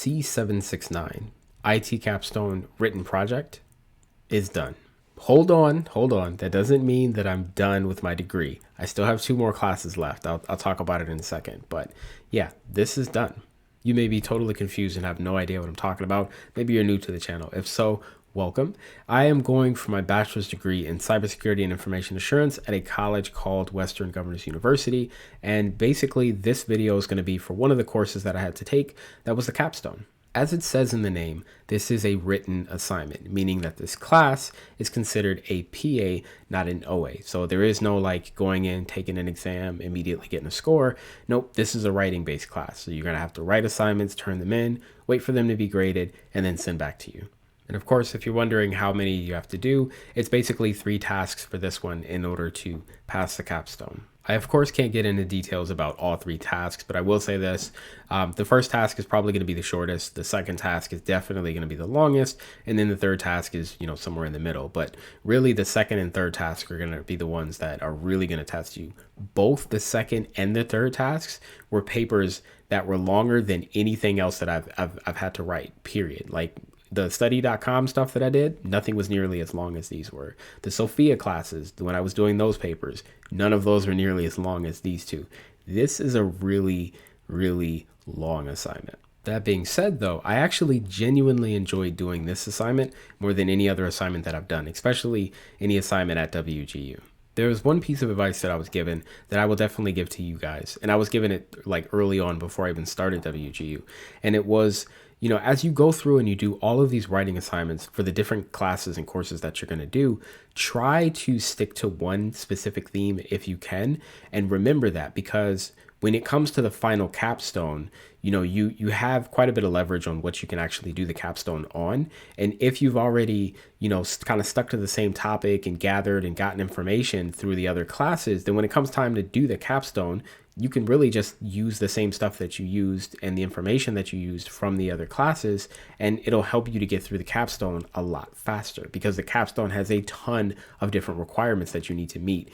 C769 IT Capstone written project is done. Hold on. That doesn't mean that I'm done with my degree. I still have 2 more classes left. I'll talk about it in a second. But yeah, this is done. You may be totally confused and have no idea what I'm talking about. Maybe you're new to the channel. If so, welcome. I am going for my bachelor's degree in cybersecurity and information assurance at a college called Western Governors University. And basically this video is going to be for one of the courses that I had to take. That was the Capstone. As it says in the name, this is a written assignment, meaning that this class is considered a PA, not an OA. So there is no like going in, taking an exam, immediately getting a score. Nope, this is a writing-based class. So you're going to have to write assignments, turn them in, wait for them to be graded, and then send back to you. And of course, if you're wondering how many you have to do, it's basically 3 tasks for this one in order to pass the capstone. I, of course, can't get into details about all 3 tasks, but I will say this. The first task is probably going to be the shortest. The second task is definitely going to be the longest. And then the third task is, somewhere in the middle. But really, the second and third tasks are going to be the ones that are really going to test you. Both the second and the third tasks were papers that were longer than anything else that I've had to write, period. Like, the study.com stuff that I did, nothing was nearly as long as these were. The Sophia classes, when I was doing those papers, none of those were nearly as long as these 2. This is a really, really long assignment. That being said, though, I actually genuinely enjoyed doing this assignment more than any other assignment that I've done, especially any assignment at WGU. There was one piece of advice that I was given that I will definitely give to you guys. And I was given it like early on before I even started WGU. And it was, as you go through and you do all of these writing assignments for the different classes and courses that you're going to do, try to stick to one specific theme if you can. And remember that, because when it comes to the final capstone, you have quite a bit of leverage on what you can actually do the capstone on. And if you've already, kind of stuck to the same topic and gathered and gotten information through the other classes, then when it comes time to do the capstone, you can really just use the same stuff that you used and the information that you used from the other classes, and it'll help you to get through the capstone a lot faster, because the capstone has a ton of different requirements that you need to meet.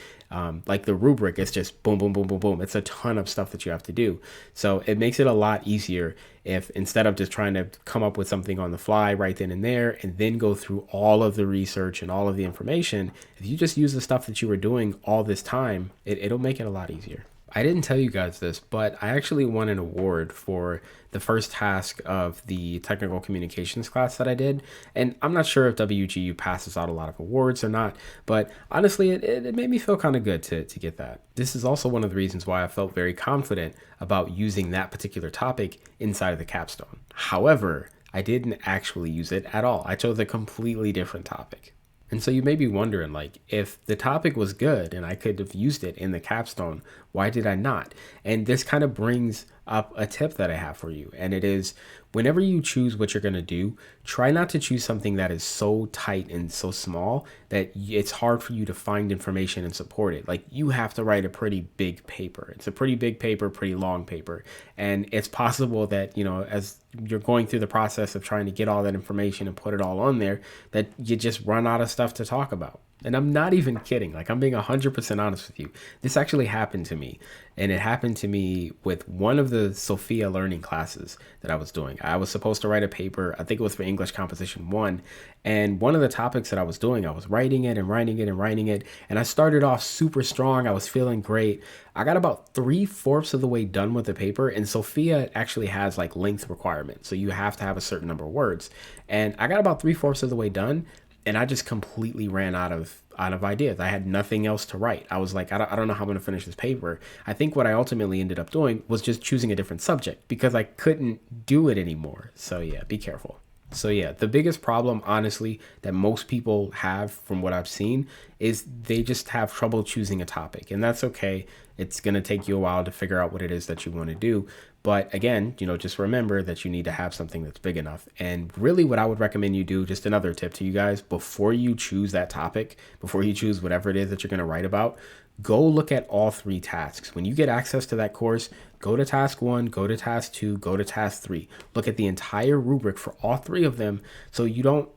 Like the rubric, it's just boom, boom, boom, boom, boom. It's a ton of stuff that you have to do. So it makes it a lot easier if, instead of just trying to come up with something on the fly right then and there, and then go through all of the research and all of the information, if you just use the stuff that you were doing all this time, it'll make it a lot easier. I didn't tell you guys this, but I actually won an award for the first task of the technical communications class that I did. And I'm not sure if WGU passes out a lot of awards or not, but honestly, it made me feel kind of good to get that. This is also one of the reasons why I felt very confident about using that particular topic inside of the capstone. However, I didn't actually use it at all. I chose a completely different topic. And so you may be wondering, like, if the topic was good and I could have used it in the capstone, why did I not? And this kind of brings up a tip that I have for you. And it is, whenever you choose what you're going to do, try not to choose something that is so tight and so small that it's hard for you to find information and support it. Like, you have to write a pretty big paper. It's a pretty big paper, pretty long paper. And it's possible that, as you're going through the process of trying to get all that information and put it all on there, that you just run out of stuff to talk about. And I'm not even kidding. Like, I'm being 100% honest with you. This actually happened to me. And it happened to me with one of the Sophia learning classes that I was doing. I was supposed to write a paper. I think it was for English Composition 1. And one of the topics that I was doing, I was writing it and writing it and writing it. And I started off super strong. I was feeling great. I got about 3/4 of the way done with the paper. And Sophia actually has like length requirements. So you have to have a certain number of words. And I got about 3/4 of the way done. And I just completely ran out of ideas. I had nothing else to write. I was like, I don't know how I'm going to finish this paper. I think what I ultimately ended up doing was just choosing a different subject because I couldn't do it anymore. So yeah, be careful. So yeah, the biggest problem, honestly, that most people have from what I've seen is they just have trouble choosing a topic. And that's okay. It's going to take you a while to figure out what it is that you want to do. But again, just remember that you need to have something that's big enough. And really what I would recommend you do, just another tip to you guys, before you choose that topic, before you choose whatever it is that you're going to write about, go look at all 3 tasks. When you get access to that course, go to task 1, go to task 2, go to task 3. Look at the entire rubric for all 3 of them so you don't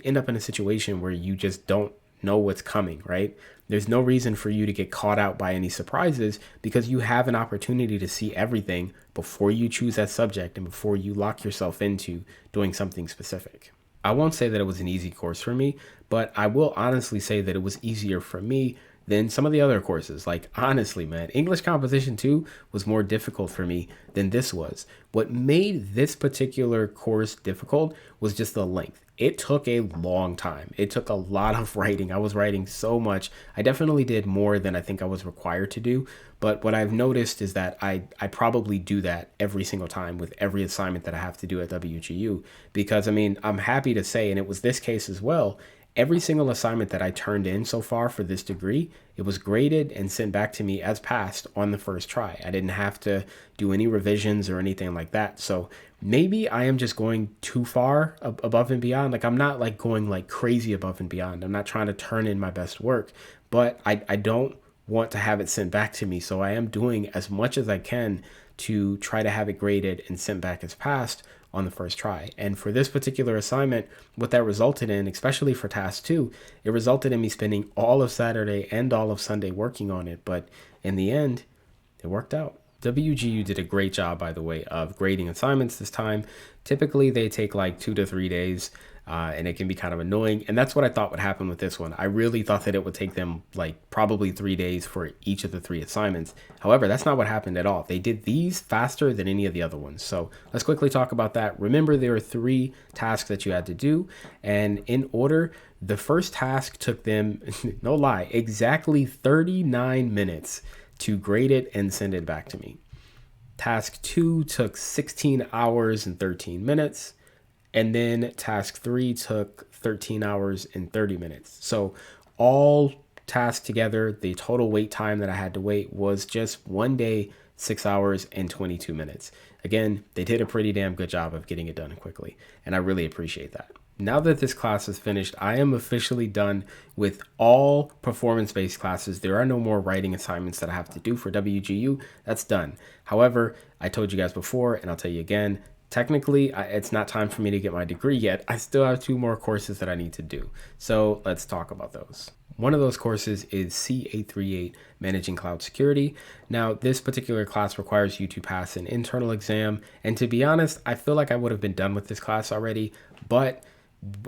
end up in a situation where you just don't know what's coming, right? There's no reason for you to get caught out by any surprises because you have an opportunity to see everything before you choose that subject and before you lock yourself into doing something specific. I won't say that it was an easy course for me, but I will honestly say that it was easier for me than some of the other courses. Like, honestly, man, English Composition 2 was more difficult for me than this was. What made this particular course difficult was just the length. It took a long time. It took a lot of writing. I was writing so much. I definitely did more than I think I was required to do. But what I've noticed is that I probably do that every single time with every assignment that I have to do at WGU. Because, I mean, I'm happy to say, and it was this case as well, every single assignment that I turned in so far for this degree, it was graded and sent back to me as passed on the first try. I didn't have to do any revisions or anything like that. So maybe I am just going too far above and beyond. Like, I'm not like going like crazy above and beyond. I'm not trying to turn in my best work, but I don't want to have it sent back to me. So I am doing as much as I can to try to have it graded and sent back as passed on the first try. And for this particular assignment, what that resulted in, especially for task 2, it resulted in me spending all of Saturday and all of Sunday working on it. But in the end, it worked out. WGU did a great job, by the way, of grading assignments this time. Typically, they take like 2 to 3 days, and it can be kind of annoying. And that's what I thought would happen with this one. I really thought that it would take them like probably 3 days for each of the 3 assignments. However, that's not what happened at all. They did these faster than any of the other ones. So let's quickly talk about that. Remember, there are 3 tasks that you had to do. And in order, the first task took them, no lie, exactly 39 minutes to grade it and send it back to me. Task 2 took 16 hours and 13 minutes. And then task 3 took 13 hours and 30 minutes. So all tasks together, the total wait time that I had to wait was just 1 day, 6 hours and 22 minutes. Again, they did a pretty damn good job of getting it done quickly, and I really appreciate that. Now that this class is finished, I am officially done with all performance-based classes. There are no more writing assignments that I have to do for WGU. That's done. However, I told you guys before, and I'll tell you again, technically, it's not time for me to get my degree yet. I still have 2 more courses that I need to do. So let's talk about those. One of those courses is C838, Managing Cloud Security. Now, this particular class requires you to pass an internal exam. And to be honest, I feel like I would have been done with this class already, but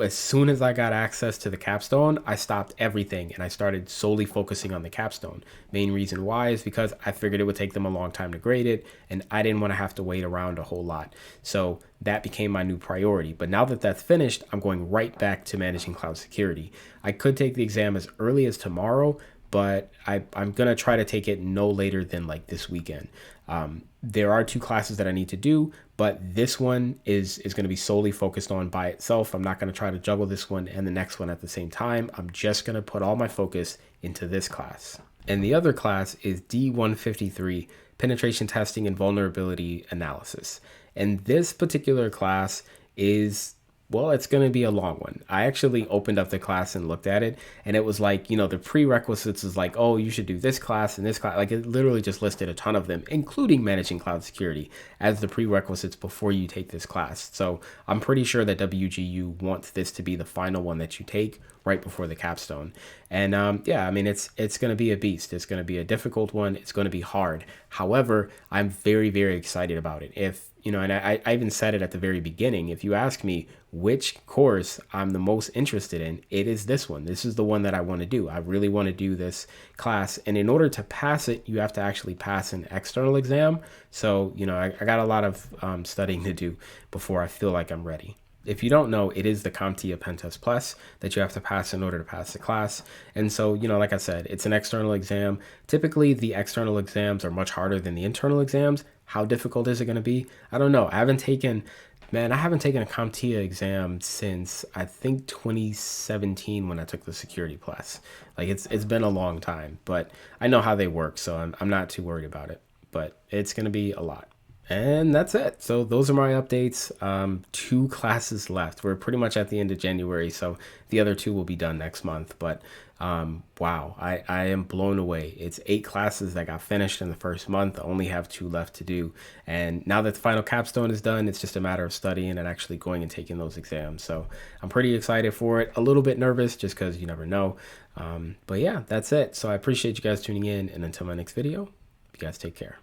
as soon as I got access to the Capstone, I stopped everything and I started solely focusing on the Capstone. Main reason why is because I figured it would take them a long time to grade it and I didn't want to have to wait around a whole lot. So that became my new priority. But now that that's finished, I'm going right back to managing cloud security. I could take the exam as early as tomorrow, but I'm going to try to take it no later than like this weekend. There are 2 classes that I need to do, but this one is going to be solely focused on by itself. I'm not going to try to juggle this one and the next one at the same time. I'm just going to put all my focus into this class. And the other class is D153, Penetration Testing and Vulnerability Analysis. And this particular class is, well, it's going to be a long one. I actually opened up the class and looked at it, and it was like, the prerequisites is like, oh, you should do this class and this class. Like, it literally just listed a ton of them, including managing cloud security as the prerequisites before you take this class. So I'm pretty sure that WGU wants this to be the final one that you take right before the capstone. And yeah, I mean, it's going to be a beast. It's going to be a difficult one. It's going to be hard. However, I'm very, very excited about it. And I even said it at the very beginning, if you ask me which course I'm the most interested in, it is this one. This is the one that I want to do. I really want to do this class. And in order to pass it, you have to actually pass an external exam. So, I got a lot of studying to do before I feel like I'm ready. If you don't know, it is the CompTIA Pentest Plus that you have to pass in order to pass the class. And so, like I said, it's an external exam. Typically, the external exams are much harder than the internal exams. How difficult is it going to be? I don't know. I haven't taken a CompTIA exam since I think 2017 when I took the Security Plus. Like it's been a long time, but I know how they work, so I'm not too worried about it. But it's going to be a lot. And that's it. So those are my updates. 2 classes left. We're pretty much at the end of January, so the other 2 will be done next month. But Wow, I am blown away. It's 8 classes that got finished in the first month. I only have 2 left to do. And now that the final capstone is done, it's just a matter of studying and actually going and taking those exams. So I'm pretty excited for it. A little bit nervous just because you never know. But yeah, that's it. So I appreciate you guys tuning in. And until my next video, you guys take care.